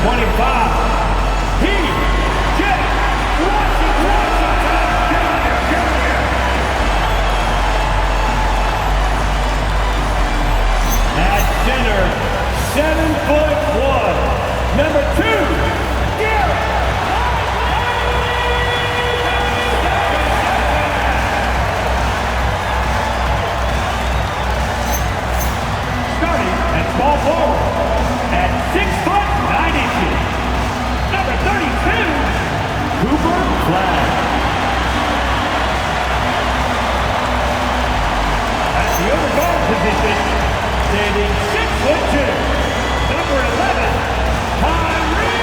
25. At center, 7'1", number 2, Gary. Starting at small forward, at 6'9", number 32, Cooper Flagg. At the other guard position, standing 6'2", number 11, Kyrie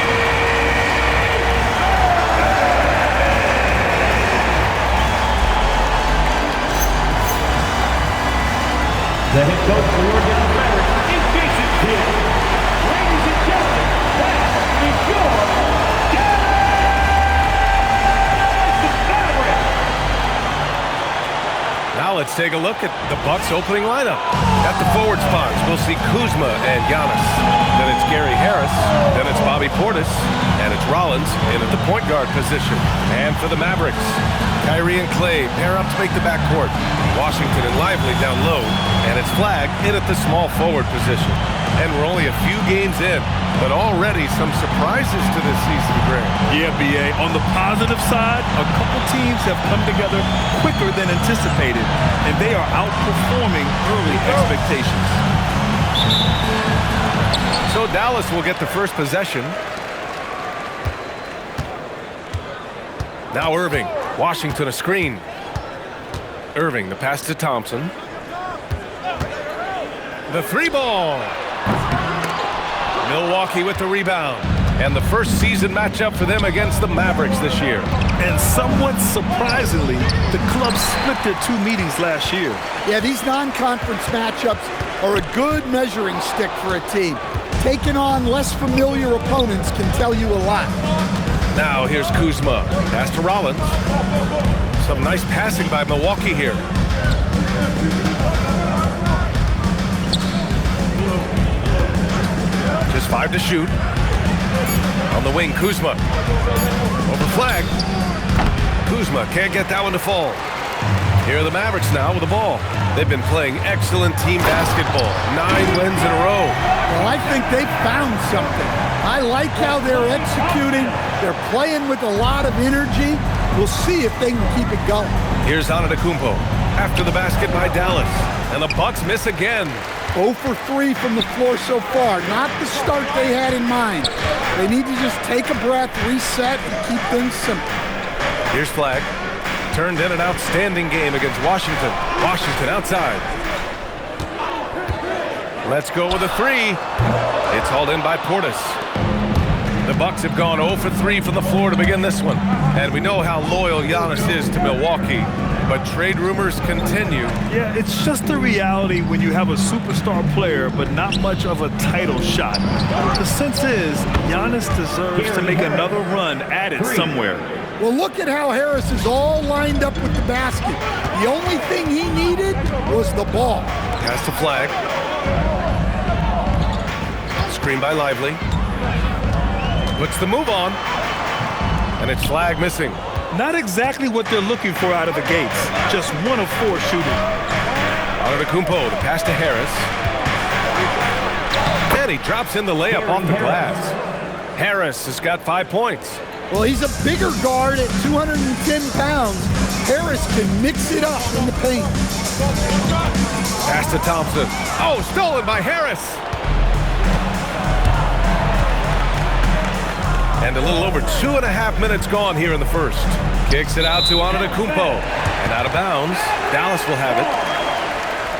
Irving. The head coach for your Dallas Mavericks is Jason Kidd. Ladies and gentlemen, that is your Dallas Mavericks. Now let's take a look at the Bucks opening lineup. At the forward spots, we'll see Kuzma and Giannis. Then it's Gary Harris. Then it's Bobby Portis. And it's Rollins in at the point guard position. And for the Mavericks, Kyrie and Clay pair up to make the backcourt. Washington and Lively down low. And it's Flagg in at the small forward position. And we're only a few games in, but already some surprises to this season, Greg. Yeah, B.A. On the positive side, a couple teams have come together quicker than anticipated, and they are outperforming early expectations. So Dallas will get the first possession. Now Irving. Washington a screen. Irving, the pass to Thompson. The three ball. Milwaukee with the rebound. And the first season matchup for them against the Mavericks this year. And somewhat surprisingly, the club split their two meetings last year. Yeah, these non-conference matchups are a good measuring stick for a team. Taking on less familiar opponents can tell you a lot. Now here's Kuzma. Pass to Rollins. Some nice passing by Milwaukee here. Just 5 to shoot. On the wing, Kuzma. Over Flagg. Kuzma can't get that one to fall. Here are the Mavericks now with the ball. They've been playing excellent team basketball. 9 wins in a row. Well, I think they found something. I like how they're executing. They're playing with a lot of energy. We'll see if they can keep it going. Here's Antetokounmpo after the basket by Dallas. And the Bucks miss again. 0 for 3 from the floor so far. Not the start they had in mind. They need to just take a breath, reset, and keep things simple. Here's Flagg. Turned in an outstanding game against Washington. Washington outside. Let's go with a 3. It's hauled in by Portis. The Bucks have gone 0 for 3 from the floor to begin this one. And we know how loyal Giannis is to Milwaukee. But trade rumors continue. Yeah, it's just the reality when you have a superstar player, but not much of a title shot. The sense is Giannis deserves to make another run at it somewhere. Well, look at how Harris is all lined up with the basket. The only thing he needed was the ball. Pass to Flagg. Screen by Lively. Puts the move on. And it's Flagg missing. Not exactly what they're looking for out of the gates. Just 1 of 4 shooting. Antetokounmpo, the pass to Harris. And he drops in the layup off the glass. Harris has got 5 points. Well, he's a bigger guard at 210 pounds. Harris can mix it up in the paint. Pass to Thompson. Oh, stolen by Harris. And a little over 2.5 minutes gone here in the first. Kicks it out to Antetokounmpo. And out of bounds, Dallas will have it.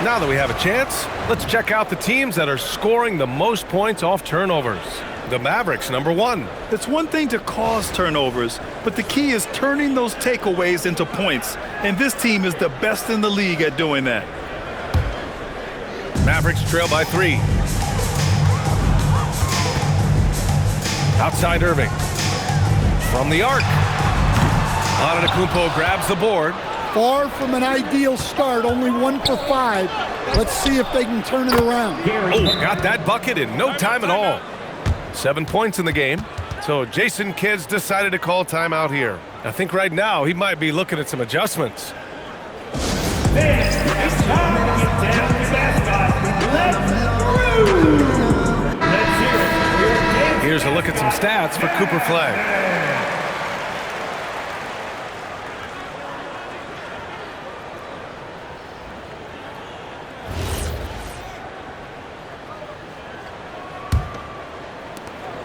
Now that we have a chance, let's check out the teams that are scoring the most points off turnovers. The Mavericks, number 1. It's one thing to cause turnovers, but the key is turning those takeaways into points. And this team is the best in the league at doing that. Mavericks trail by 3. Outside Irving. From the arc. Antetokounmpo grabs the board. Far from an ideal start, only 1 for 5. Let's see if they can turn it around. Oh, got that bucket in no time at all. 7 points in the game. So Jason Kidd's decided to call timeout here. I think right now he might be looking at some adjustments. It's time to get down to mascot. Let's hear it. Here's a look at some stats for Cooper Flagg.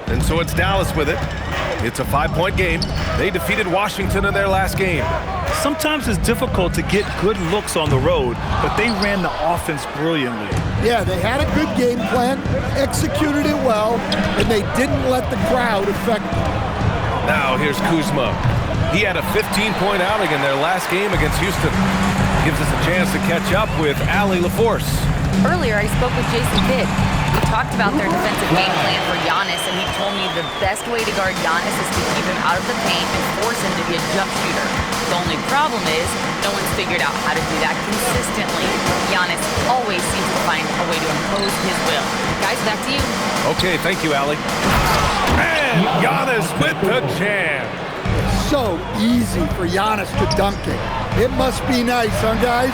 And so it's Dallas with it. It's a 5-point game. They defeated Washington in their last game. Sometimes it's difficult to get good looks on the road, but they ran the offense brilliantly. Yeah, they had a good game plan, executed it well, and they didn't let the crowd affect them. Now here's Kuzma. He had a 15-point outing in their last game against Houston. Gives us a chance to catch up with Allie LaForce. Earlier, I spoke with Jason Kidd. We talked about their defensive game plan for Giannis, and he told me the best way to guard Giannis is to keep him out of the paint and force him to be a jump shooter. The only problem is no one's figured out how to do that consistently. Giannis always seems to find a way to impose his will. Guys, back to you. Okay, thank you, Allie. And Giannis with the jam. So easy for Giannis to dunk it. It must be nice, huh, guys?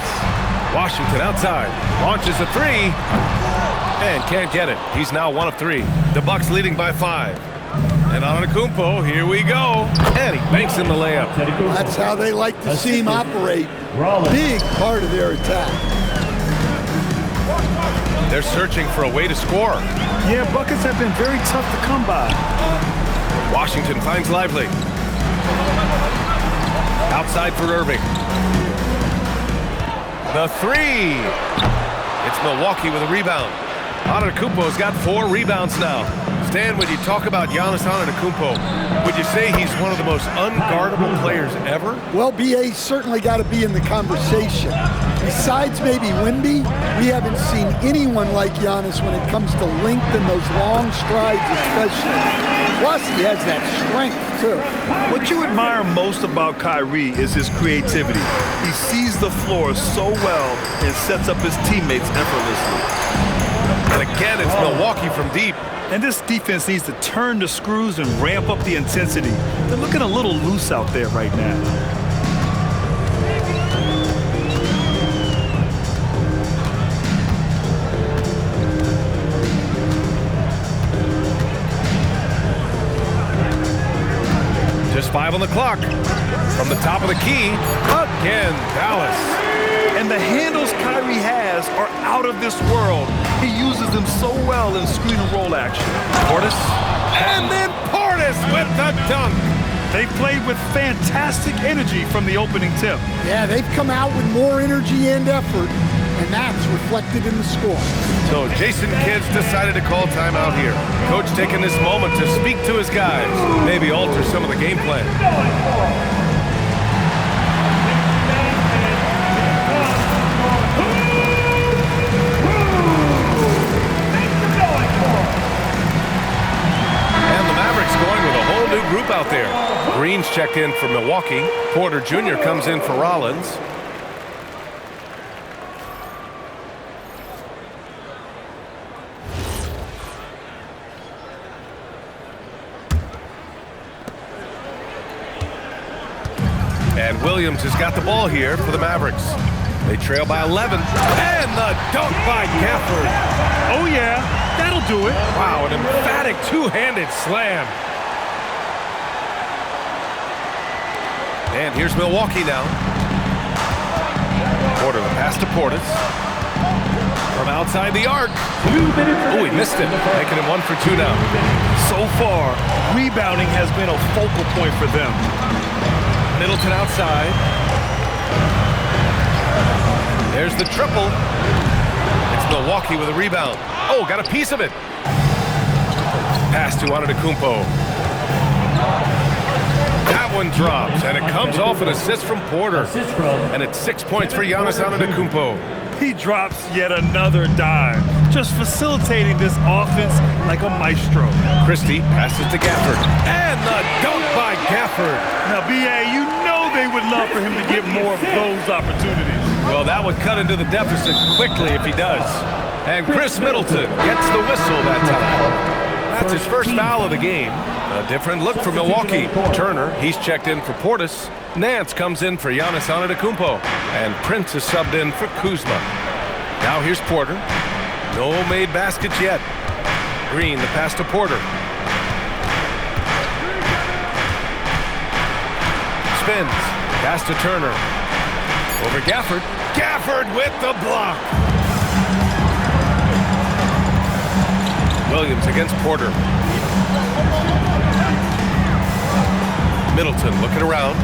Washington outside. Launches a three. And can't get it. He's now 1 of 3. The Bucks leading by 5. And Antetokounmpo, here we go. And he banks in the layup. That's how they like to see him operate. Big part of their attack. They're searching for a way to score. Yeah, buckets have been very tough to come by. Washington finds Lively. Outside for Irving. The three. It's Milwaukee with a rebound. Antetokounmpo's got 4 rebounds now. Stan, when you talk about Giannis Antetokounmpo, would you say he's one of the most unguardable players ever? Well, BA's certainly got to be in the conversation. Besides maybe Wemby, we haven't seen anyone like Giannis when it comes to length and those long strides especially. Plus, he has that strength, too. What you admire most about Kyrie is his creativity. He sees the floor so well and sets up his teammates effortlessly. And again, it's Milwaukee from deep. And this defense needs to turn the screws and ramp up the intensity. They're looking a little loose out there right now. Just 5 on the clock. From the top of the key, again, Dallas. And the handles Kyrie has are out of this world. He uses them so well in screen and roll action. Portis. And then Portis with the dunk. They played with fantastic energy from the opening tip. Yeah, they've come out with more energy and effort, and that's reflected in the score. So Jason Kidd's decided to call timeout here. Coach taking this moment to speak to his guys, maybe alter some of the game plan. And the Mavericks going with a whole new group out there. Green's checked in for Milwaukee. Porter Jr. comes in for Rollins. And Williams has got the ball here for the Mavericks. They trail by 11. And the dunk by Gafford. Oh, yeah, that'll do it. Wow, an emphatic two-handed slam. And here's Milwaukee now. Porter, the pass to Portis. From outside the arc. Oh, he missed it. Making him 1 for 2 now. So far, rebounding has been a focal point for them. Middleton outside. There's the triple. It's Milwaukee with a rebound. Oh, got a piece of it. Pass to Antetokounmpo. That one drops, and it comes off an assist from Porter. And it's 6 points for Giannis Antetokounmpo. He drops yet another dime, just facilitating this offense like a maestro. Christie passes to Gafford. And the dunk by Gafford. Now, B.A., you know they would love for him to get more of those opportunities. Well, that would cut into the deficit quickly if he does. And Chris Middleton gets the whistle that time. That's his first foul of the game. A different look for Milwaukee. Turner, he's checked in for Portis. Nance comes in for Giannis Antetokounmpo. And Prince is subbed in for Kuzma. Now here's Porter. No made baskets yet. Green, the pass to Porter. Spins. Pass to Turner. Over Gafford. Gafford with the block. Williams against Porter. Middleton looking around.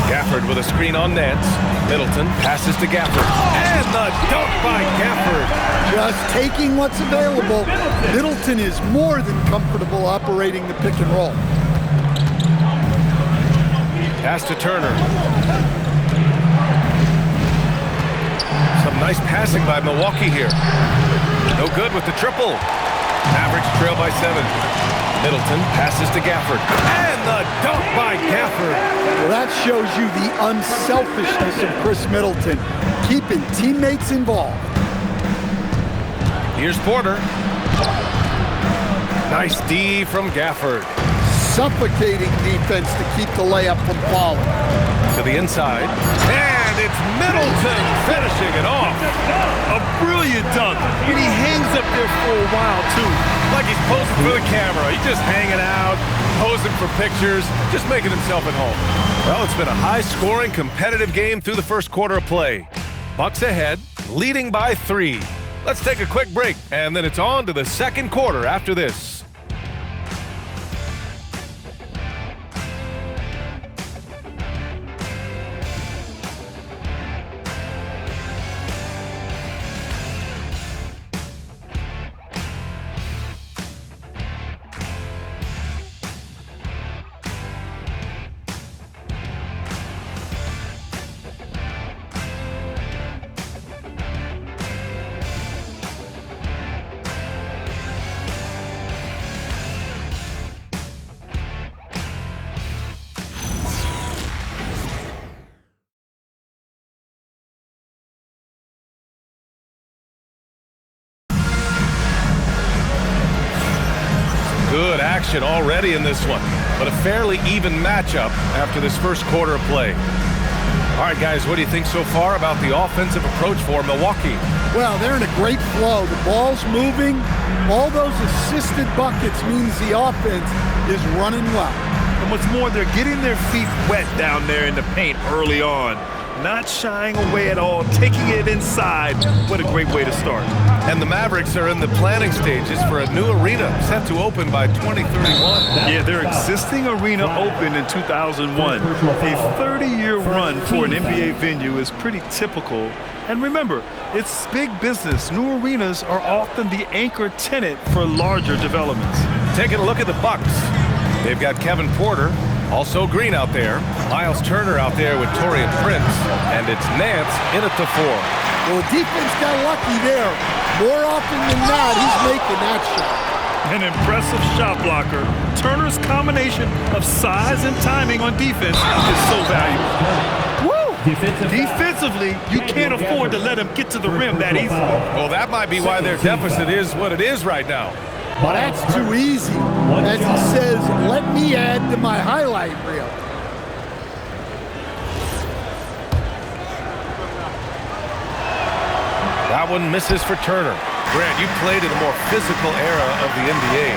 Gafford with a screen on Nance. Middleton passes to Gafford. And the dunk by Gafford. Just taking what's available. Middleton is more than comfortable operating the pick and roll. Pass to Turner. Some nice passing by Milwaukee here. No good with the triple. Mavericks trail by 7. Middleton passes to Gafford. And the dunk by Gafford. Well, that shows you the unselfishness of Chris Middleton, keeping teammates involved. Here's Porter. Nice D from Gafford. Suffocating defense to keep the layup from falling. To the inside. And it's Middleton finishing it off. A brilliant dunk, and he hangs up there for a while, too. Like he's posing for the camera. He's just hanging out, posing for pictures, just making himself at home. Well, it's been a high-scoring, competitive game through the first quarter of play. Bucks ahead, leading by 3. Let's take a quick break, and then it's on to the second quarter after this. Good action already in this one, but a fairly even matchup after this first quarter of play. All right, guys, what do you think so far about the offensive approach for Milwaukee? Well, they're in a great flow. The ball's moving. All those assisted buckets means the offense is running well. And what's more, they're getting their feet wet down there in the paint early on. Not shying away at all, taking it inside. What a great way to start. And the Mavericks are in the planning stages for a new arena set to open by 2031. Yeah, their existing arena opened in 2001. A 30-year run for an NBA venue is pretty typical. And remember, it's big business. New arenas are often the anchor tenant for larger developments. Taking a look at the Bucks. They've got Kevin Porter, also Green out there, Miles Turner out there with Taurean Prince, and it's Nance in at the 4. Well, the defense got lucky there. More often than not, he's making that shot. An impressive shot blocker. Turner's combination of size and timing on defense is so valuable. Woo! Defensively, you can't afford to let him get to the rim that easily. Well, that might be why their deficit is what it is right now. But that's too easy. As he says, let me add to my highlight reel. That one misses for Turner. Grant, you played in a more physical era of the NBA.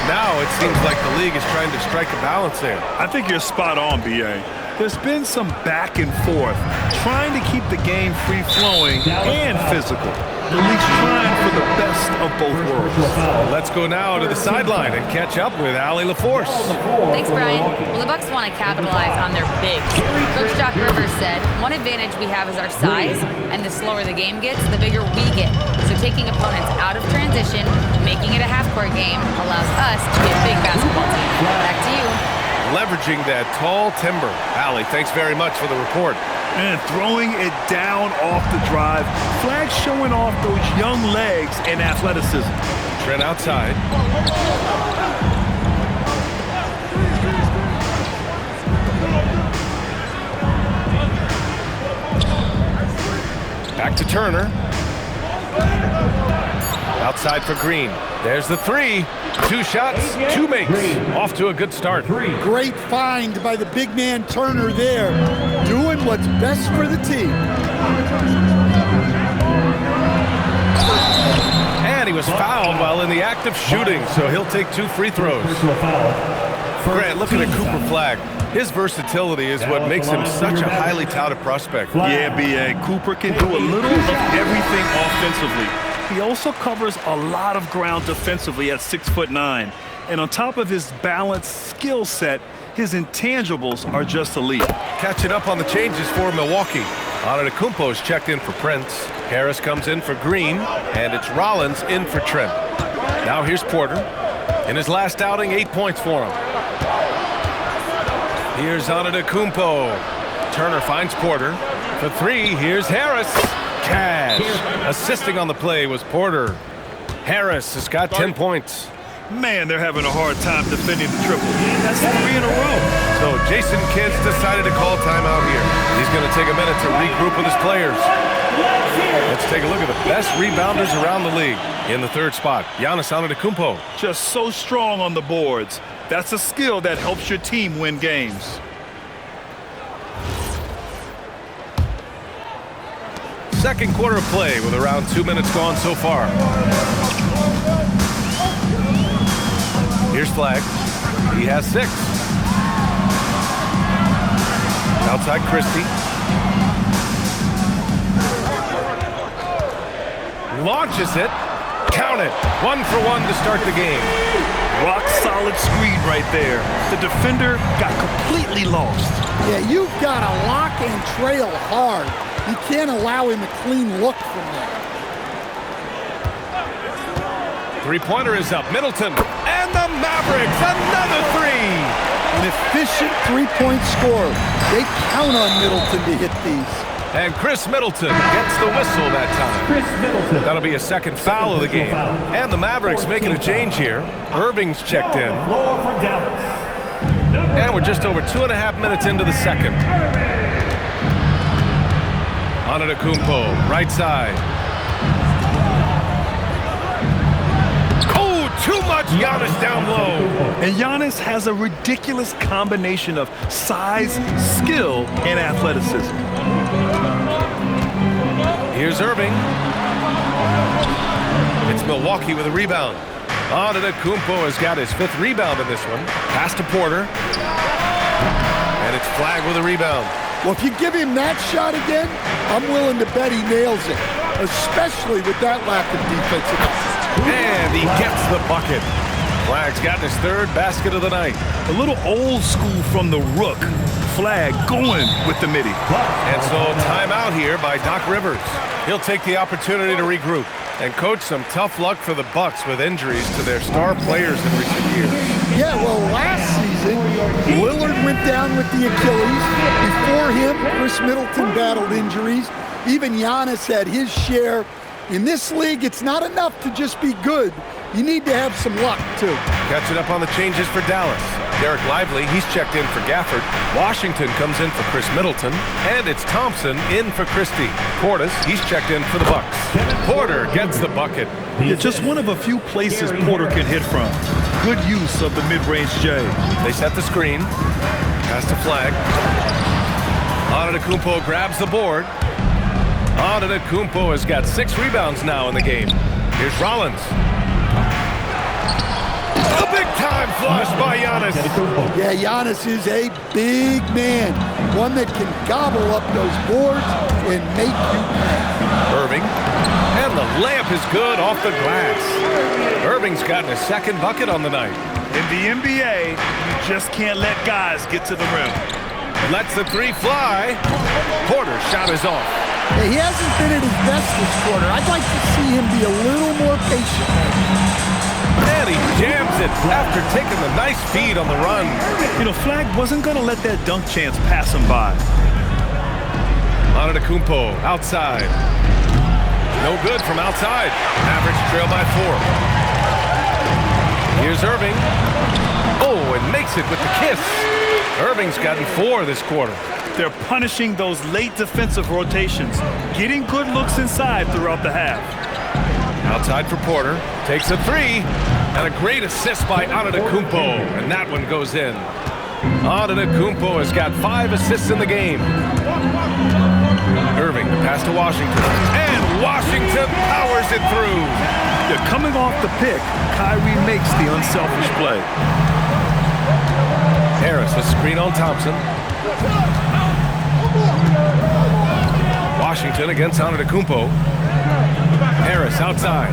Now it seems like the league is trying to strike a balance there. I think you're spot on, B.A. There's been some back and forth, trying to keep the game free-flowing and physical. The league's trying for the best of both worlds. Let's go now to the sideline and catch up with Allie LaForce. Thanks, Brian. Well, the Bucks want to capitalize on their bigs. Coach Doc Rivers said, one advantage we have is our size, and the slower the game gets, the bigger we get. So taking opponents out of transition, making it a half-court game, allows us to be a big basketball team. Back to you. Leveraging that tall timber. Allie, thanks very much for the report. And throwing it down off the drive. Flagg showing off those young legs and athleticism. Trent outside. Back to Turner. Outside for Green. There's the three. 2 shots, 2 makes. Off to a good start. Great find by the big man Turner there, doing what's best for the team. And he was fouled while in the act of shooting, so he'll take 2 free throws. Grant, looking at Cooper Flagg. His versatility is what makes him such a highly touted prospect. Yeah, B.A. Cooper can do a little of everything offensively. He also covers a lot of ground defensively at 6'9". And on top of his balanced skill set, his intangibles are just elite. Catching up on the changes for Milwaukee. Antetokounmpo is checked in for Prince. Harris comes in for Green, and it's Rollins in for Trent. Now here's Porter. In his last outing, 8 points for him. Here's Antetokounmpo. Turner finds Porter. For 3, here's Harris. Cash. Assisting on the play was Porter. Harris has got 10 points. Man, they're having a hard time defending the triple. That's 3 in a row. So Jason Kidd's decided to call timeout here. He's going to take a minute to regroup with his players. Let's take a look at the best rebounders around the league. In the 3rd spot, Giannis Antetokounmpo. Just so strong on the boards. That's a skill that helps your team win games. Second quarter of play with around 2 minutes gone so far. Here's Flagg. He has 6. Outside Christie. Launches it. Count it. 1 for 1 to start the game. Rock solid screen right there. The defender got completely lost. Yeah, you've got to lock and trail hard. You can't allow him a clean look from there. 3-pointer is up. Middleton. And the Mavericks. Another 3. An efficient 3-point scorer. They count on Middleton to hit these. And Chris Middleton gets the whistle that time. That'll be a second foul of the game. And the Mavericks making a change here. Irving's checked in. And we're just over 2.5 minutes into the second. Antetokounmpo, right side. Oh, too much Giannis down low. And Giannis has a ridiculous combination of size, skill, and athleticism. Here's Irving. It's Milwaukee with a rebound. Antetokounmpo has got his 5th rebound in this one. Pass to Porter. And it's Flagg with a rebound. Well, if you give him that shot again, I'm willing to bet he nails it, especially with that lack of defensive. And he gets the bucket. Flagg's got his 3rd basket of the night. A little old school from the Rook. Flagg going with the midi. And so timeout here by Doc Rivers. He'll take the opportunity to regroup. And coach, some tough luck for the Bucks with injuries to their star players in recent years. Yeah, well, last season, Lillard went down with the Achilles. Before him, Chris Middleton battled injuries. Even Giannis had his share. In this league, it's not enough to just be good. You need to have some luck, too. Catching up on the changes for Dallas. Derek Lively, he's checked in for Gafford. Washington comes in for Chris Middleton. And it's Thompson in for Christie. Portis, he's checked in for the Bucks. Porter gets the bucket. Yeah, just one of a few places Porter can hit from. Good use of the mid-range J. They set the screen. Pass to Flagg. Antetokounmpo grabs the board. Antetokounmpo has got 6 rebounds now in the game. Here's Rollins. A big-time flush by Giannis. Yeah, Giannis is a big man. One that can gobble up those boards and make you pay. Irving. And the layup is good off the glass. Irving's gotten his 2nd bucket on the night. In the NBA, you just can't let guys get to the rim. Lets the 3 fly. Porter's shot is off. Yeah, he hasn't been at his best this quarter. I'd like to see him be a little more patient. And he jams it after taking the nice feed on the run. You know, Flagg wasn't going to let that dunk chance pass him by. Antetokounmpo outside. No good from outside. Mavericks trail by 4. Here's Irving. Oh, and makes it with the kiss. Irving's gotten 4 this quarter. They're punishing those late defensive rotations, getting good looks inside throughout the half. Outside for Porter. Takes a three. And a great assist by Antetokounmpo. And that one goes in. Antetokounmpo has got 5 assists in the game. Irving, the pass to Washington. And Washington powers it through. Yeah, coming off the pick, Kyrie makes the unselfish play. Harris, a screen on Thompson. Washington against Antetokounmpo. Harris outside.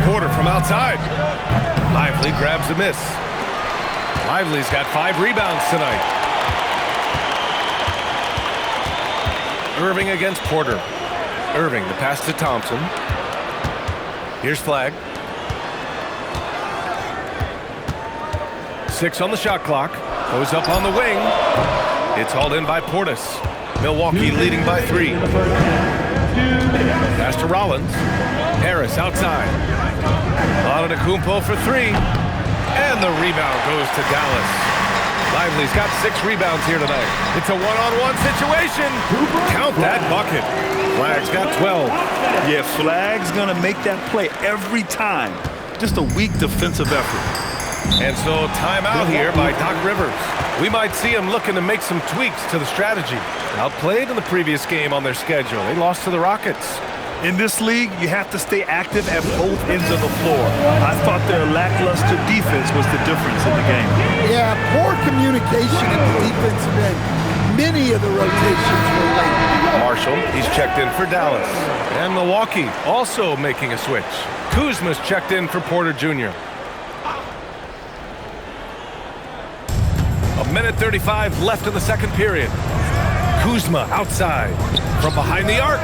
Porter from outside. Lively grabs the miss. Lively's got 5 rebounds tonight. Irving against Porter. Irving, the pass to Thompson. Here's Flagg. 6 on the shot clock. Goes up on the wing. It's hauled in by Portis. Milwaukee leading by 3. Pass to Rollins. Harris outside. Antetokounmpo for 3. And the rebound goes to Dallas. Lively's got 6 rebounds here tonight. It's a one-on-one situation. Count that bucket. Flagg's got 12. Yeah, Flagg's going to make that play every time. Just a weak defensive effort. And so timeout here by Doc Rivers. We might see him looking to make some tweaks to the strategy. Outplayed in the previous game on their schedule. They lost to the Rockets. In this league, you have to stay active at both ends of the floor. I thought their lackluster defense was the difference in the game. Yeah, poor communication at the defensive end. Many of the rotations were late. Marshall, he's checked in for Dallas. And Milwaukee also making a switch. Kuzma's checked in for Porter Jr. A minute 35 left in the second period. Kuzma outside from behind the arc.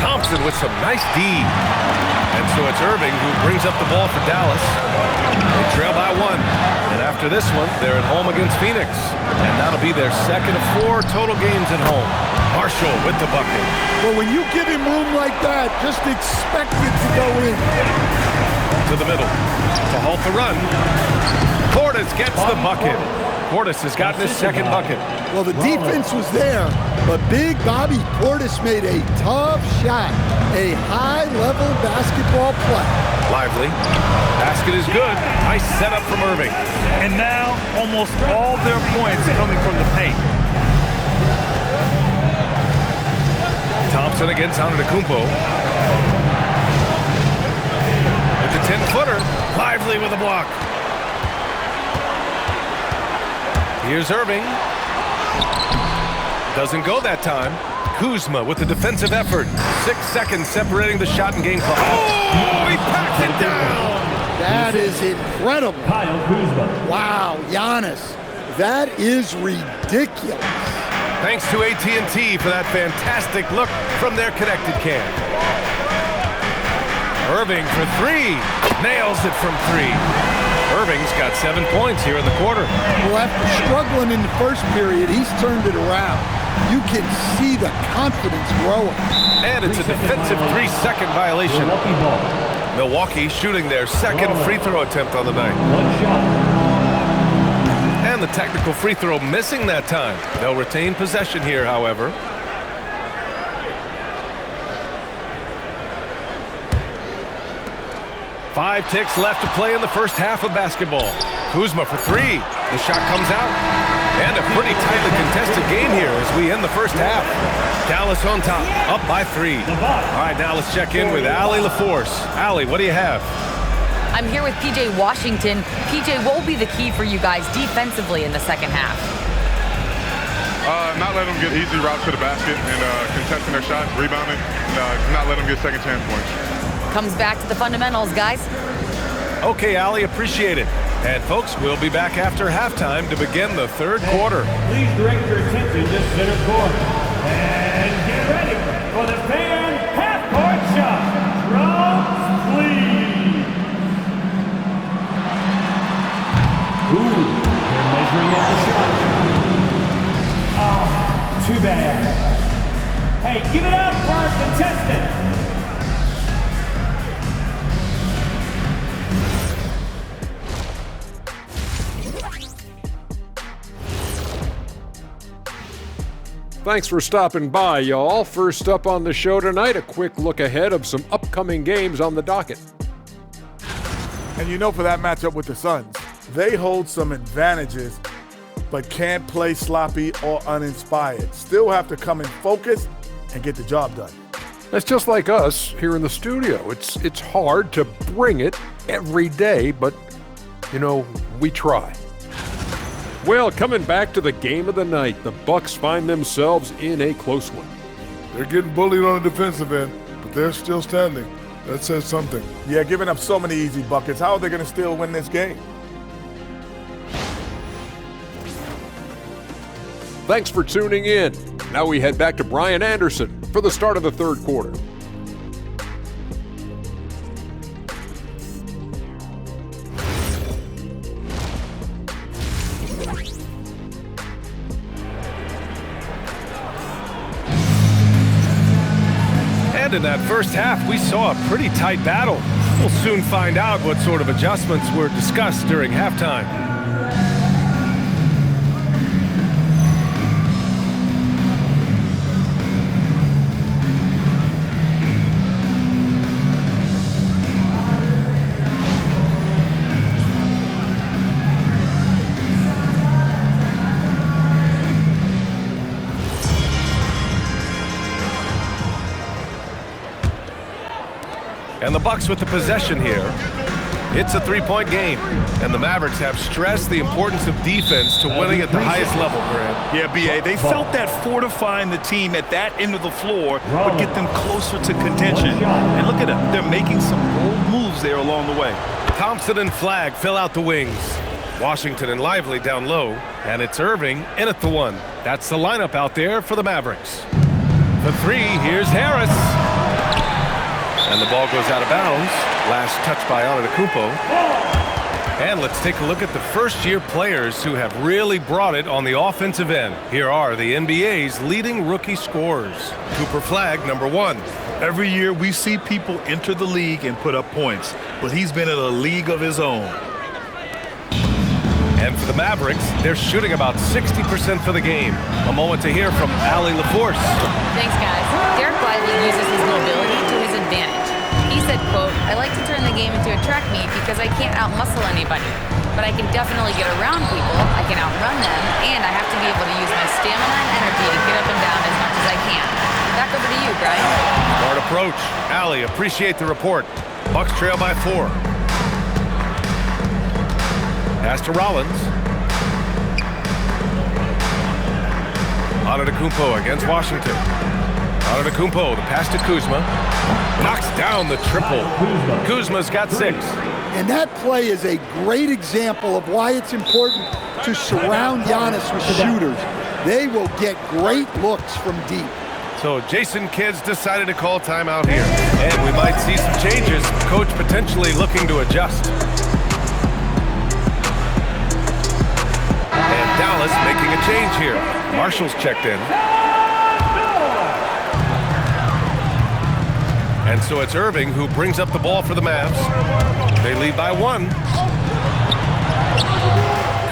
Thompson with some nice D. And so it's Irving who brings up the ball for Dallas. They trail by 1. And after this one, they're at home against Phoenix. And that'll be their second of 4 total games at home. Marshall with the bucket. Well, when you give him room like that, just expect it to go in. To the middle. To halt the run. Portis gets the bucket. Portis has gotten his second bucket. Well, the defense was there, but Big Bobby Portis made a tough shot. A high-level basketball play. Lively. Basket is good. Nice setup from Irving. And now, almost all their points coming from the paint. Thompson against Antetokounmpo. With the 10-footer. Lively with a block. Here's Irving. Doesn't go that time. Kuzma with the defensive effort. 6 seconds separating the shot and game clock. Oh, he packs it down. That is incredible. Kyle Kuzma. Wow, Giannis. That is ridiculous. Thanks to AT&T for that fantastic look from their connected cam. Irving for 3. Nails it from 3. Irving's got 7 points here in the quarter. Well, after struggling in the first period, he's turned it around. You can see the confidence growing. And it's a defensive 3-second violation. Milwaukee shooting their second free throw attempt on the night. And the technical free throw missing that time. They'll retain possession here, however. Five ticks left to play in the first half of basketball. Kuzma for 3. The shot comes out. And a pretty tightly contested game here as we end the first half. Dallas on top, up by 3. All right, now let's check in with Allie LaForce. Allie, what do you have? I'm here with PJ Washington. PJ, what will be the key for you guys defensively in the second half? Not let them get easy routes to the basket and contesting their shot, rebounding, and not let them get second chance points. Comes back to the fundamentals, guys. Okay, Allie, appreciate it. And folks, we'll be back after halftime to begin the third quarter. Please direct your attention to center court. And get ready for the fan half-court shot. Drums, please. Ooh, they're measuring out the shot. Oh, too bad. Hey, give it up for our contestant. Thanks for stopping by, y'all. First up on the show tonight, a quick look ahead of some upcoming games on the docket. And you know, for that matchup with the Suns, they hold some advantages, but can't play sloppy or uninspired. Still have to come in focused and get the job done. That's just like us here in the studio. It's hard to bring it every day, but, you know, we try. Well, coming back to the game of the night, the Bucks find themselves in a close one. They're getting bullied on the defensive end, but they're still standing. That says something. Yeah, giving up so many easy buckets. How are they going to still win this game? Thanks for tuning in. Now we head back to Brian Anderson for the start of the third quarter. And in that first half, we saw a pretty tight battle. We'll soon find out what sort of adjustments were discussed during halftime. And the Bucks with the possession here. It's a three-point game, and the Mavericks have stressed the importance of defense to winning at the highest level, Grant. Yeah, B.A., they felt that fortifying the team at that end of the floor would get them closer to contention. And look at them. They're making some bold moves there along the way. Thompson and Flagg fill out the wings. Washington and Lively down low, and it's Irving in at the one. That's the lineup out there for the Mavericks. For three, here's Harris. And the ball goes out of bounds. Last touch by Antetokounmpo. And let's take a look at the first-year players who have really brought it on the offensive end. Here are the NBA's leading rookie scorers. Cooper Flagg, number one. Every year we see people enter the league and put up points, but he's been in a league of his own. And for the Mavericks, they're shooting about 60% for the game. A moment to hear from Allie LaForce. Thanks, guys. Derek Lively uses his mobility to his advantage. He said, quote, "I like to turn the game into a track meet because I can't out-muscle anybody. But I can definitely get around people, I can outrun them, and I have to be able to use my stamina and energy to get up and down as much as I can." Back over to you, Brian. Smart approach. Allie, appreciate the report. Bucks trail by 4. Pass to Rollins. Antetokounmpo against Washington. Antetokounmpo, the pass to Kuzma. Knocks down the triple. Kuzma's got 6. And that play is a great example of why it's important to surround Giannis with shooters. They will get great looks from deep. So Jason Kidd's decided to call timeout here. And we might see some changes. Coach potentially looking to adjust. And Dallas making a change here. Marshall's checked in. And so it's Irving who brings up the ball for the Mavs. They lead by 1.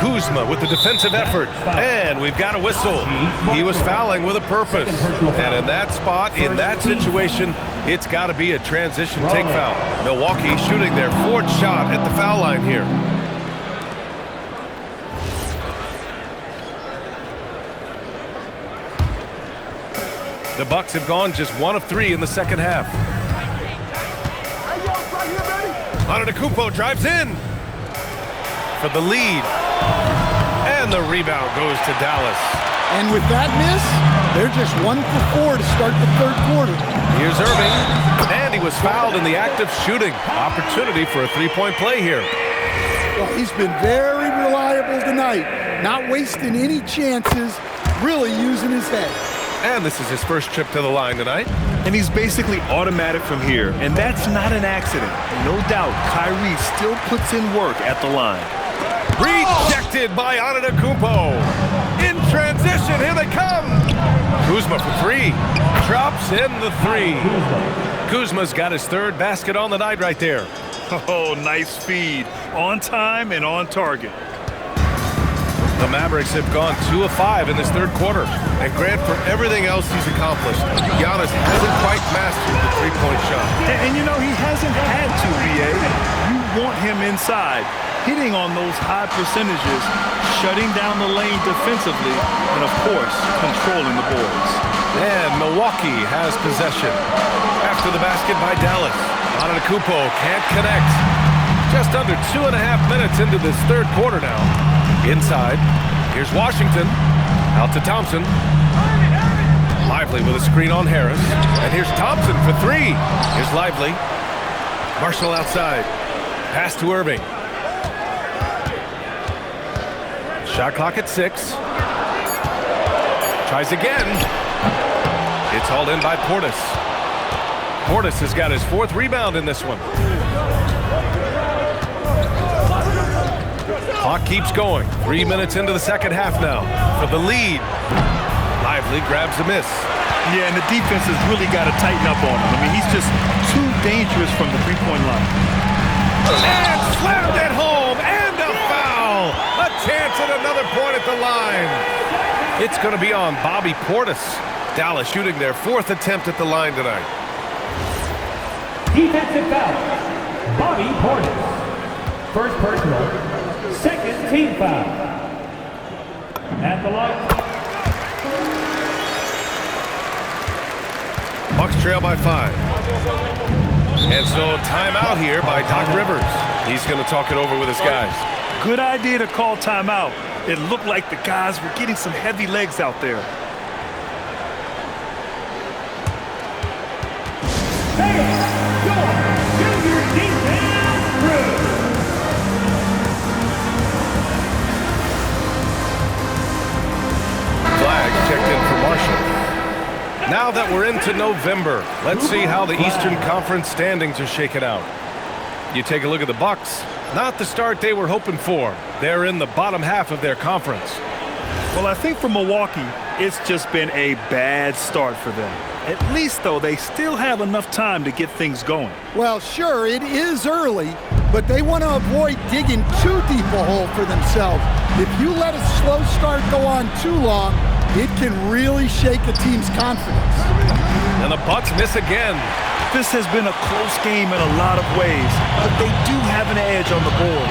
Kuzma with the defensive effort. And we've got a whistle. He was fouling with a purpose. And in that spot, in that situation, it's got to be a transition take foul. Milwaukee shooting their 4th shot at the foul line here. The Bucks have gone just 1 of 3 in the second half. Antetokounmpo drives in for the lead. And the rebound goes to Dallas. And with that miss, they're just 1 for 4 to start the third quarter. Here's Irving. And he was fouled in the act of shooting. Opportunity for a 3-point play here. Well, he's been very reliable tonight. Not wasting any chances, really using his head. And this is his first trip to the line tonight. And he's basically automatic from here, and that's not an accident. No doubt, Kyrie still puts in work at the line. Rejected by Antetokounmpo. In transition, here they come. Kuzma for 3. Drops in the 3. Kuzma's got his 3rd basket on the night right there. Oh, nice feed. On time and on target. The Mavericks have gone 2 of 5 in this third quarter. And Grant, for everything else he's accomplished, Giannis hasn't quite mastered the three-point shot. And you know, he hasn't had to, B.A. You want him inside, hitting on those high percentages, shutting down the lane defensively, and, of course, controlling the boards. And Milwaukee has possession. After the basket by Dallas. Antetokounmpo can't connect. Just under 2.5 minutes into this third quarter now. Inside, here's Washington, out to Thompson. Lively with a screen on Harris. And here's Thompson for three. Here's Lively. Marshall outside. Pass to Irving. Shot clock at 6. Tries again. It's hauled in by Portis. Portis has got his 4th rebound in this one. Clock keeps going. 3 minutes into the second half now. For the lead. Lively grabs a miss. Yeah, and the defense has really got to tighten up on him. I mean, he's just too dangerous from the three-point line. And slammed it home. And a foul. A chance at another point at the line. It's going to be on Bobby Portis. Dallas shooting their 4th attempt at the line tonight. Defensive foul. Bobby Portis. First personal. Second team foul. At the line. Bucks trail by 5. And so timeout here by Doc Rivers. He's going to talk it over with his guys. Good idea to call timeout. It looked like the guys were getting some heavy legs out there. Flagg checked in for Marshall. Now that we're into November, let's see how the Eastern Conference standings are shaken out. You take a look at the Bucks. Not the start they were hoping for. They're in the bottom half of their conference. Well, I think for Milwaukee, it's just been a bad start for them. At least, though, they still have enough time to get things going. Well, sure, it is early, but they want to avoid digging too deep a hole for themselves. If you let a slow start go on too long, it can really shake a team's confidence. And the Bucks miss again. This has been a close game in a lot of ways, but they do have an edge on the board.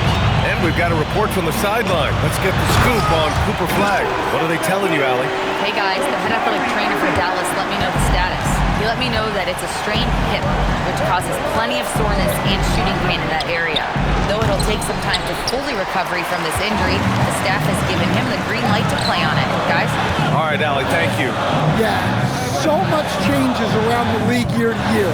And we've got a report from the sideline. Let's get the scoop on Cooper Flagg. What are they telling you, Allie? Hey guys, the head athletic trainer for Dallas let me know the status. He let me know that it's a strained hip, which causes plenty of soreness and shooting pain in that area. Though it'll take some time to fully recovery from this injury, the staff has given him the green light to play on it. Guys? All right, Allie, thank you. Yeah, so much changes around the league year to year,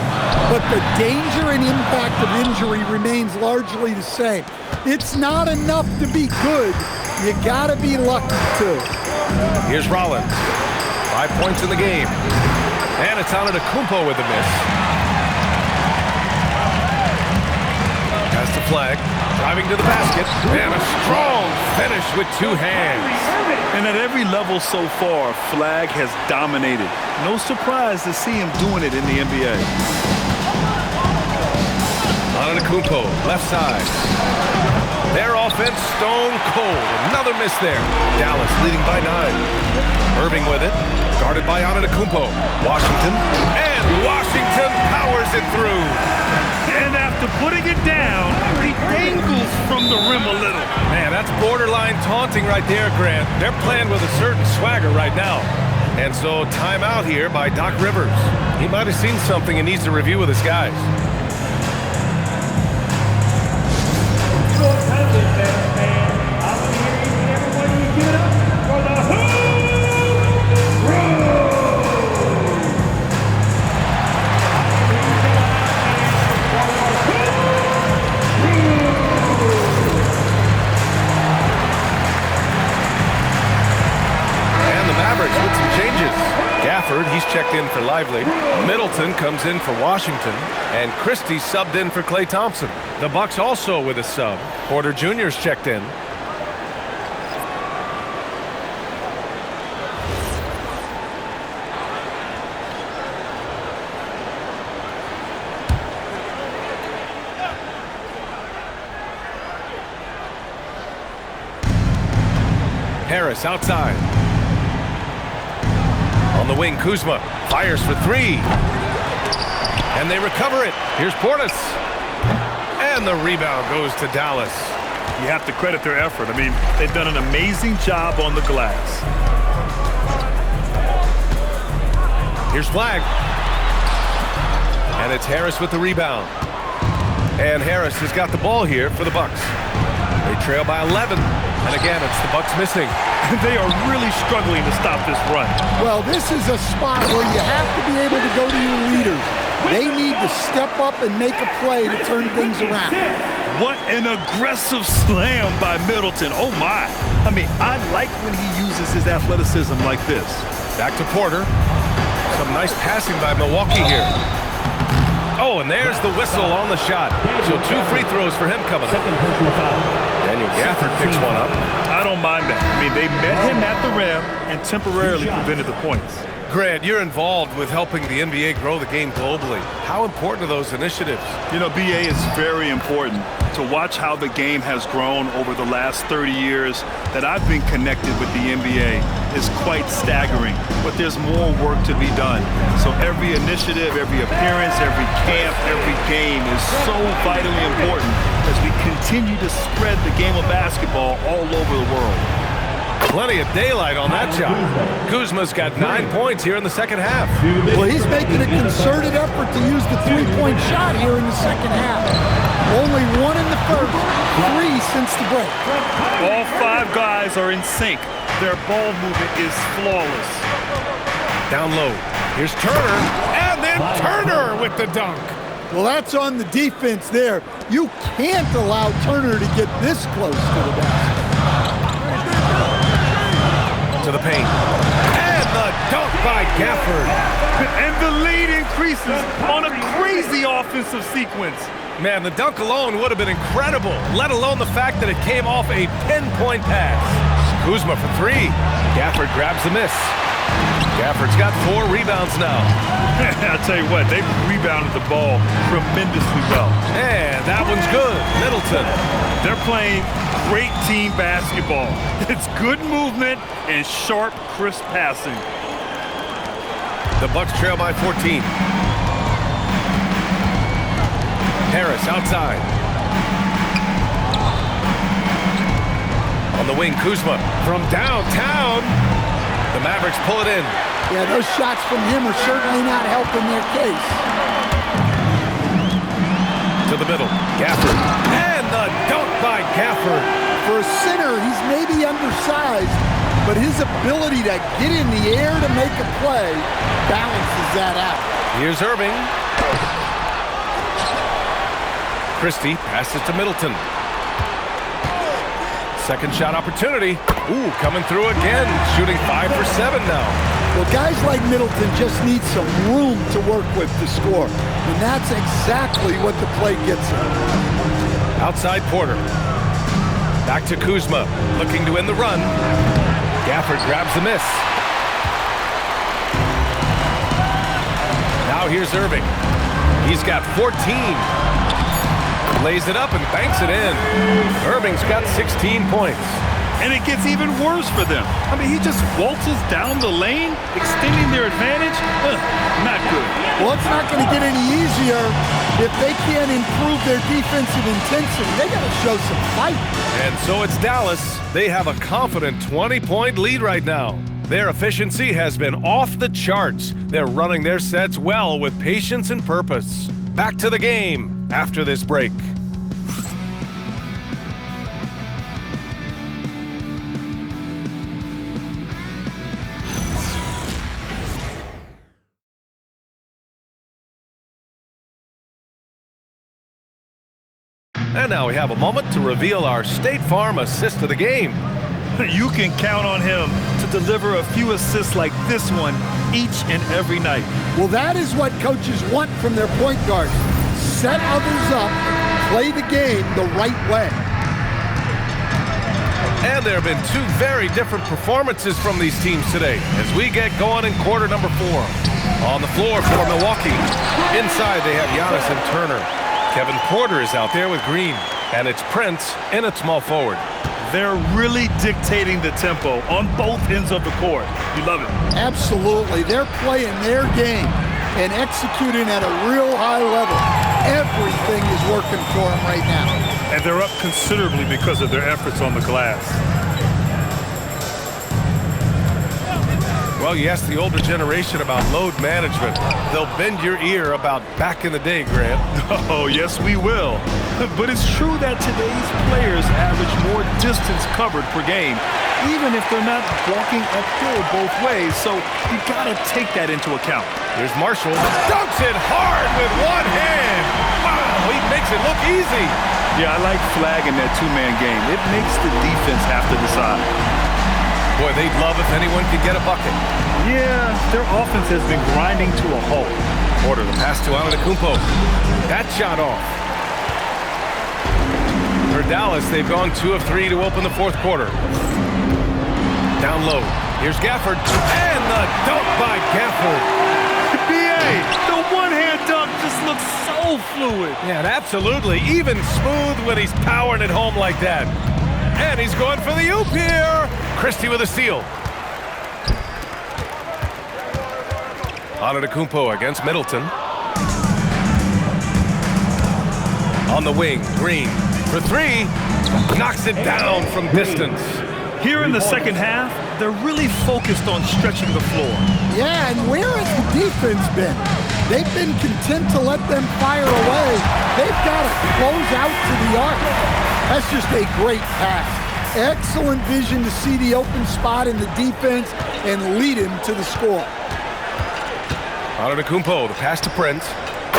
but the danger and impact of injury remains largely the same. It's not enough to be good. You gotta be lucky too. Here's Rollins. 5 points in the game. And it's Antetokounmpo with the miss. Pass to Flagg. Driving to the basket. And a strong finish with 2 hands. And at every level so far, Flagg has dominated. No surprise to see him doing it in the NBA. Antetokounmpo, left side. Their offense stone cold. Another miss there. Dallas leading by 9. Irving with it. Guarded by Antetokounmpo. Washington. And Washington powers it through. And after putting it down, he dangles from the rim a little. Man, that's borderline taunting right there, Grant. They're playing with a certain swagger right now. And so timeout here by Doc Rivers. He might have seen something and needs to review with his guys. He's checked in for Lively. Middleton comes in for Washington. And Christie subbed in for Klay Thompson. The Bucks also with a sub. Porter Jr.'s checked in. Harris outside. On the wing, Kuzma fires for three. And they recover it. Here's Portis. And the rebound goes to Dallas. You have to credit their effort. I mean, they've done an amazing job on the glass. Here's Flagg. And it's Harris with the rebound. And Harris has got the ball here for the Bucks. They trail by 11. And again, it's the Bucks missing. They are really struggling to stop this run. Well, this is a spot where you have to be able to go to your leaders. They need to step up and make a play to turn things around. What an aggressive slam by Middleton. Oh, my. I mean, I like when he uses his athleticism like this. Back to Porter. Some nice passing by Milwaukee here. Oh, and there's the whistle on the shot. So 2 free throws for him coming up. Daniel Gafford picks one up. I don't mind that. I mean, they met him at the rim and temporarily prevented the points. Grant, you're involved with helping the NBA grow the game globally. How important are those initiatives? You know, BA, is very important to watch how the game has grown over the last 30 years that I've been connected with the NBA is quite staggering, but there's more work to be done. So every initiative, every appearance, every camp, every game is so vitally important as we continue to spread the game of basketball all over the world. Plenty of daylight on that shot. Kuzma's got 9 points here in the second half. Well, he's making a concerted effort to use the three-point shot here in the second half. Only 1 in the first, 3 since the break. All 5 guys are in sync. Their ball movement is flawless. Down low. Here's Turner. And then Turner with the dunk. Well, that's on the defense there. You can't allow Turner to get this close to the basket. To the paint. And the dunk by Gafford. And the lead increases on a crazy offensive sequence. Man, the dunk alone would have been incredible, let alone the fact that it came off a pinpoint pass. Kuzma for 3. Gafford grabs the miss. Gafford's got 4 rebounds now. I'll tell you what, they've rebounded the ball tremendously well. And that one's good. Middleton. They're playing great team basketball. It's good movement and sharp, crisp passing. The Bucks trail by 14. Harris outside. On the wing, Kuzma from downtown. The Mavericks pull it in. Yeah, those shots from him are certainly not helping their case. To the middle, Gafford. And the dunk by Gafford. For a center, he's maybe undersized, but his ability to get in the air to make a play balances that out. Here's Irving. Christie passes to Middleton. Second shot opportunity. Ooh, coming through again. Shooting 5 for 7 now. Well, guys like Middleton just need some room to work with to score. And that's exactly what the play gets him. Outside Porter. Back to Kuzma. Looking to win the run. Gafford grabs the miss. Now here's Irving. He's got 14. Lays it up and banks it in. Irving's got 16 points. And it gets even worse for them. I mean, he just waltzes down the lane, extending their advantage. Not good. Well, it's not going to get any easier if they can't improve their defensive intensity. They got to show some fight. And so it's Dallas. They have a confident 20-point lead right now. Their efficiency has been off the charts. They're running their sets well with patience and purpose. Back to the game after this break. And now we have a moment to reveal our State Farm assist of the game. You can count on him to deliver a few assists like this one each and every night. Well, that is what coaches want from their point guard. Set others up, play the game the right way. And there have been 2 very different performances from these teams today as we get going in quarter number 4. On the floor for Milwaukee. Inside they have Giannis and Turner. Kevin Porter is out there with Green. And it's Prince in at small forward. They're really dictating the tempo on both ends of the court. You love it. Absolutely. They're playing their game and executing at a real high level. Everything is working for them right now. And they're up considerably because of their efforts on the glass. Well, you ask the older generation about load management. They'll bend your ear about back in the day, Grant. Oh, yes, we will. But it's true that today's players average more distance covered per game, even if they're not walking uphill both ways. So you got to take that into account. Here's Marshall. Dunks it hard with one hand. Wow, he makes it look easy. Yeah, I like Flagg in that two-man game. It makes the defense have to decide. Boy, they'd love if anyone could get a bucket. Yeah, their offense has been grinding to a halt. Porter, the pass to Antetokounmpo. That shot off. For Dallas, they've gone 2 of 3 to open the fourth quarter. Down low. Here's Gafford. And the dunk by Gafford. BA, the one-hand dunk just looks so fluid. Yeah, and absolutely. Even smooth when he's powering it home like that. And he's going for the oop here. Christie with a steal. Antetokounmpo against Middleton. On the wing, Green for 3. Knocks it down from distance. Here in the second half, they're really focused on stretching the floor. Yeah, and where has the defense been? They've been content to let them fire away. They've got to close out to the arc. That's just a great pass. Excellent vision to see the open spot in the defense and lead him to the score. Antetokounmpo, the pass to Prince.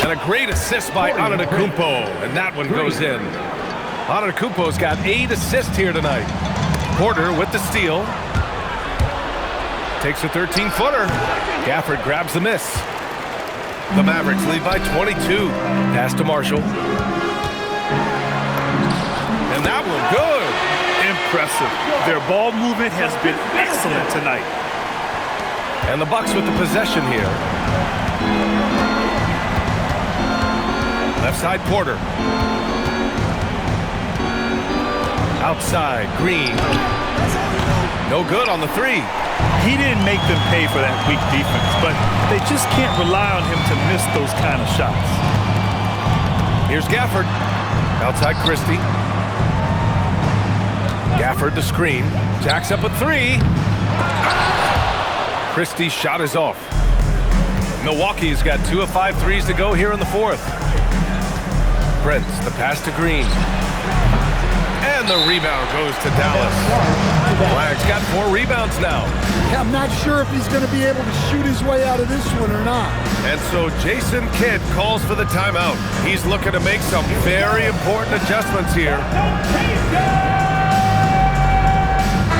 And a great assist by Antetokounmpo. And that one goes in. Antetokounmpo's got 8 assists here tonight. Porter with the steal. Takes a 13-footer. Gafford grabs the miss. The Mavericks lead by 22. Pass to Marshall. And that one good. Impressive. Their ball movement has been excellent tonight. And the Bucks with the possession here. Left side, Porter. Outside, Green. No good on the 3. He didn't make them pay for that weak defense, but they just can't rely on him to miss those kind of shots. Here's Gafford. Outside Christie. Gafford the screen. Jacks up a 3. Christie's shot is off. Milwaukee's got 2 of 5 threes to go here in the fourth. Prince, the pass to Green. And the rebound goes to Dallas. Flagg's got 4 rebounds now. Yeah, I'm not sure if he's going to be able to shoot his way out of this one or not. And so Jason Kidd calls for the timeout. He's looking to make some very important adjustments here.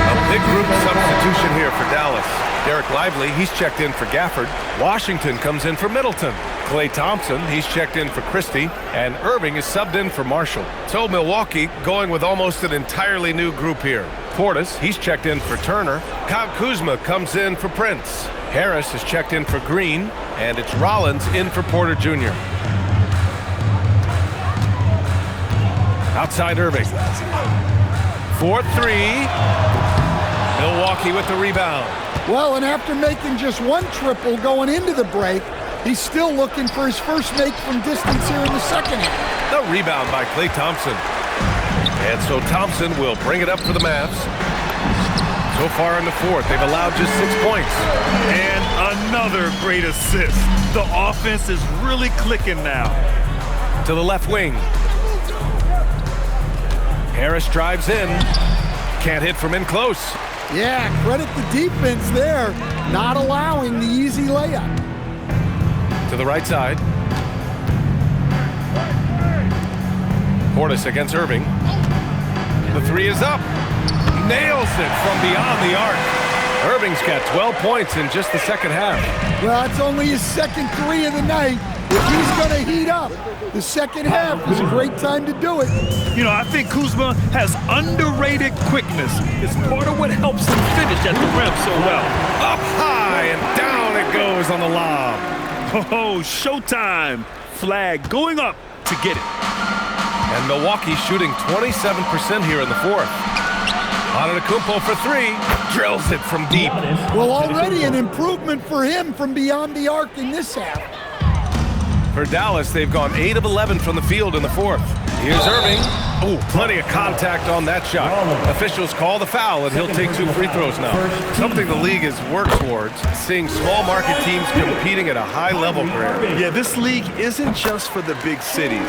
A big group substitution here for Dallas. Derek Lively, he's checked in for Gafford. Washington comes in for Middleton. Klay Thompson, he's checked in for Christie. And Irving is subbed in for Marshall. So Milwaukee going with almost an entirely new group here. Portis, he's checked in for Turner. Kyle Kuzma comes in for Prince. Harris is checked in for Green. And it's Rollins in for Porter Jr. Outside Irving. 4-3. Milwaukee with the rebound. Well, and after making just 1 triple going into the break, he's still looking for his first make from distance here in the second half. The rebound by Klay Thompson. And so Thompson will bring it up for the Mavs. So far in the fourth, they've allowed just 6 points. And another great assist. The offense is really clicking now. To the left wing. Harris drives in. Can't hit from in close. Yeah, credit the defense there, not allowing the easy layup. To the right side. Portis against Irving. The 3 is up. Nails it from beyond the arc. Irving's got 12 points in just the second half. Well, that's only his second 3 of the night. If he's going to heat up, the second half was a great time to do it. You know, I think Kuzma has underrated quickness. It's part of what helps him finish at the rim so well. Up high and down it goes on the lob. Oh, showtime. Flagg going up to get it. And Milwaukee shooting 27% here in the fourth. Antetokounmpo for three. Drills it from deep. Well, already an improvement for him from beyond the arc in this half. For Dallas, they've gone 8 of 11 from the field in the fourth. Here's Irving. Oh, plenty of contact on that shot. Officials call the foul, and he'll take 2 free throws now. Something the league has worked towards, seeing small market teams competing at a high level, Grant. Yeah, this league isn't just for the big cities.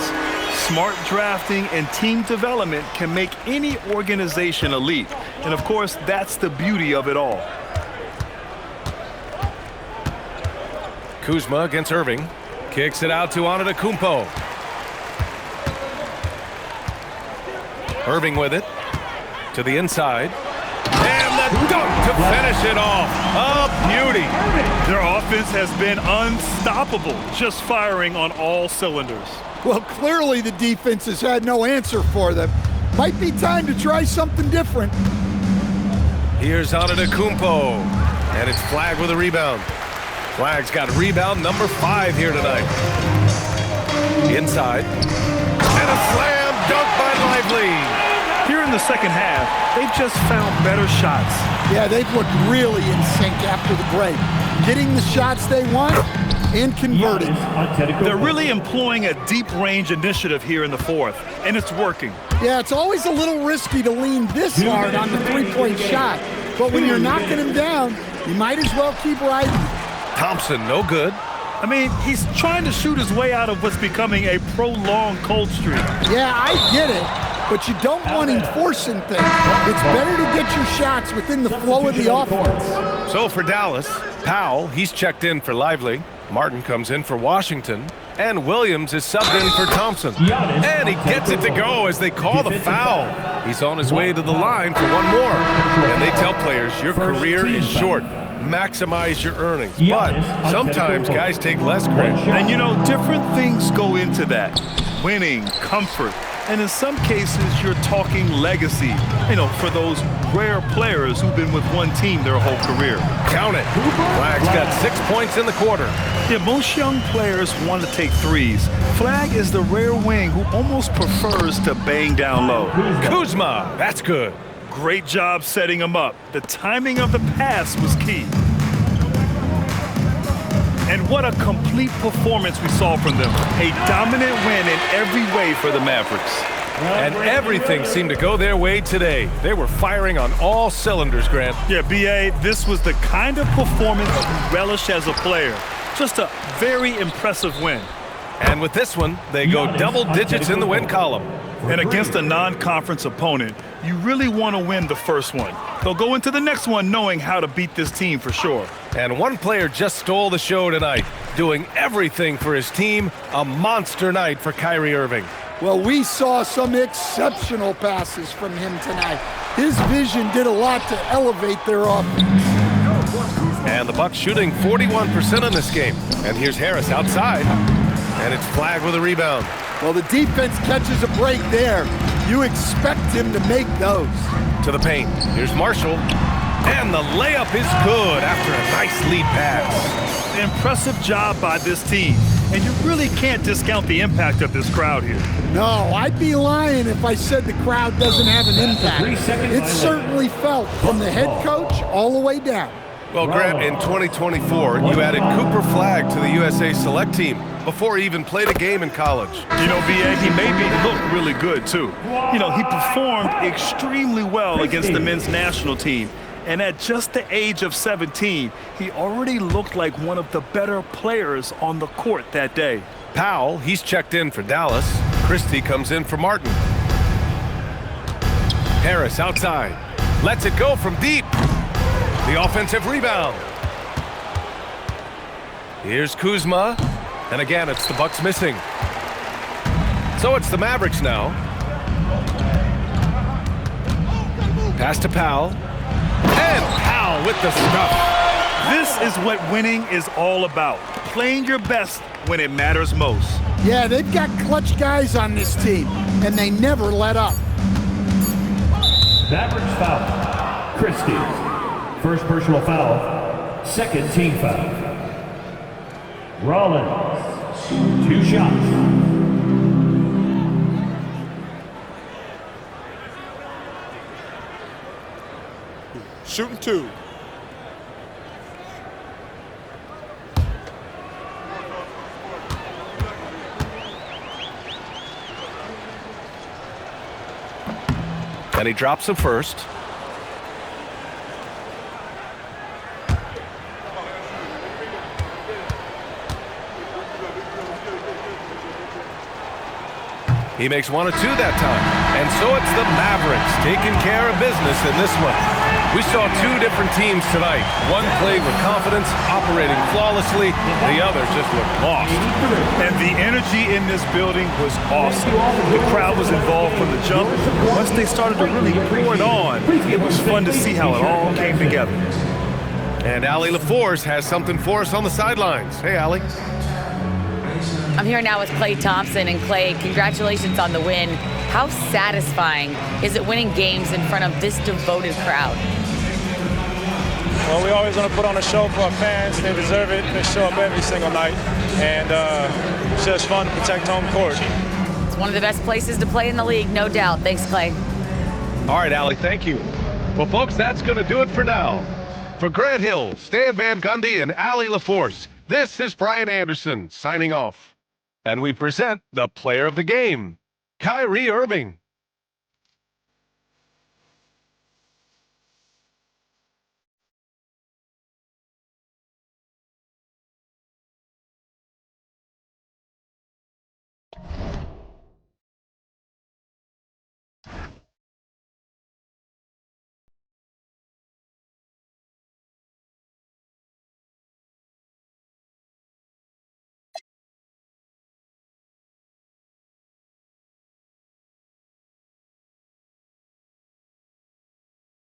Smart drafting and team development can make any organization elite. And of course, that's the beauty of it all. Kuzma against Irving. Kicks it out to Antetokounmpo. Irving with it. To the inside. And the dunk to finish it off. A beauty. Their offense has been unstoppable, just firing on all cylinders. Well, clearly the defense has had no answer for them. Might be time to try something different. Here's Antetokounmpo. And it's Flagg with a rebound. Flagg's got rebound number 5 here tonight. Inside. And a slam dunk by Lively. Here in the second half, they've just found better shots. Yeah, they've looked really in sync after the break. Getting the shots they want and converting. They're really employing a deep range initiative here in the fourth, and it's working. Yeah, it's always a little risky to lean this hard on the three-point shot. But when you're knocking him down, you might as well keep riding. Thompson, no good. I mean, he's trying to shoot his way out of what's becoming a prolonged cold streak. Yeah, I get it, but you don't want him forcing things. It's better to get your shots within the flow of the offense. So for Dallas, Powell, he's checked in for Lively. Martin comes in for Washington. And Williams is subbed in for Thompson. And he gets it to go as they call the foul. He's on his way to the line for one more. And they tell players, your career is short. Maximize your earnings. But sometimes guys take less credit. And you know, different things go into that. Winning, comfort, and in some cases, you're talking legacy. You know, for those rare players who've been with one team their whole career. Count it. Flagg's got 6 points in the quarter. Yeah, most young players want to take threes. Flagg is the rare wing who almost prefers to bang down low. Kuzma, that's good. Great job setting him up. The timing of the pass was key. And what a complete performance we saw from them. A dominant win in every way for the Mavericks. And everything seemed to go their way today. They were firing on all cylinders, Grant. Yeah, B.A., this was the kind of performance you relish as a player. Just a very impressive win. And with this one, they go double digits in the win column. And against a non-conference opponent, you really want to win the first one. They'll go into the next one knowing how to beat this team for sure. And one player just stole the show tonight, doing everything for his team. A monster night for Kyrie Irving. Well, we saw some exceptional passes from him tonight. His vision did a lot to elevate their offense. And the Bucks shooting 41% in this game. And here's Harris outside. And it's Flagg with a rebound. Well, the defense catches a break there. You expect him to make those. To the paint. Here's Marshall. And the layup is good after a nice lead pass. Impressive job by this team. And you really can't discount the impact of this crowd here. No, I'd be lying if I said the crowd doesn't have an impact. It's certainly felt from the head coach all the way down. Well, Grant, in 2024, you added Cooper Flagg to the USA Select team before he even played a game in college. You know, B.A., he made me look really good, too. You know, he performed extremely well against the men's national team. And at just the age of 17, he already looked like one of the better players on the court that day. Powell, he's checked in for Dallas. Christie comes in for Martin. Harris outside. Lets it go from deep. The offensive rebound. Here's Kuzma. And again, it's the Bucks missing. So it's the Mavericks now. Pass to Powell. And Powell with the stuff. This is what winning is all about. Playing your best when it matters most. Yeah, they've got clutch guys on this team, and they never let up. Mavericks foul. Christie. First personal foul. Second team foul. Rollins. 2 shots. shooting 2. And he drops him first. He makes 1 or 2 that time. And so it's the Mavericks taking care of business in this one. We saw 2 different teams tonight. One played with confidence, operating flawlessly. The other just looked lost. And the energy in this building was awesome. The crowd was involved from the jump. Once they started to really pour it on, it was fun to see how it all came together. And Allie LaForce has something for us on the sidelines. Hey, Allie. I'm here now with Klay Thompson. And Klay, congratulations on the win. How satisfying is it winning games in front of this devoted crowd? Well, we always want to put on a show for our fans. They deserve it. They show up every single night. And it's just fun to protect home court. It's one of the best places to play in the league, no doubt. Thanks, Klay. All right, Allie, thank you. Well, folks, that's going to do it for now. For Grant Hill, Stan Van Gundy, and Allie LaForce, this is Brian Anderson signing off. And we present the player of the game, Kyrie Irving.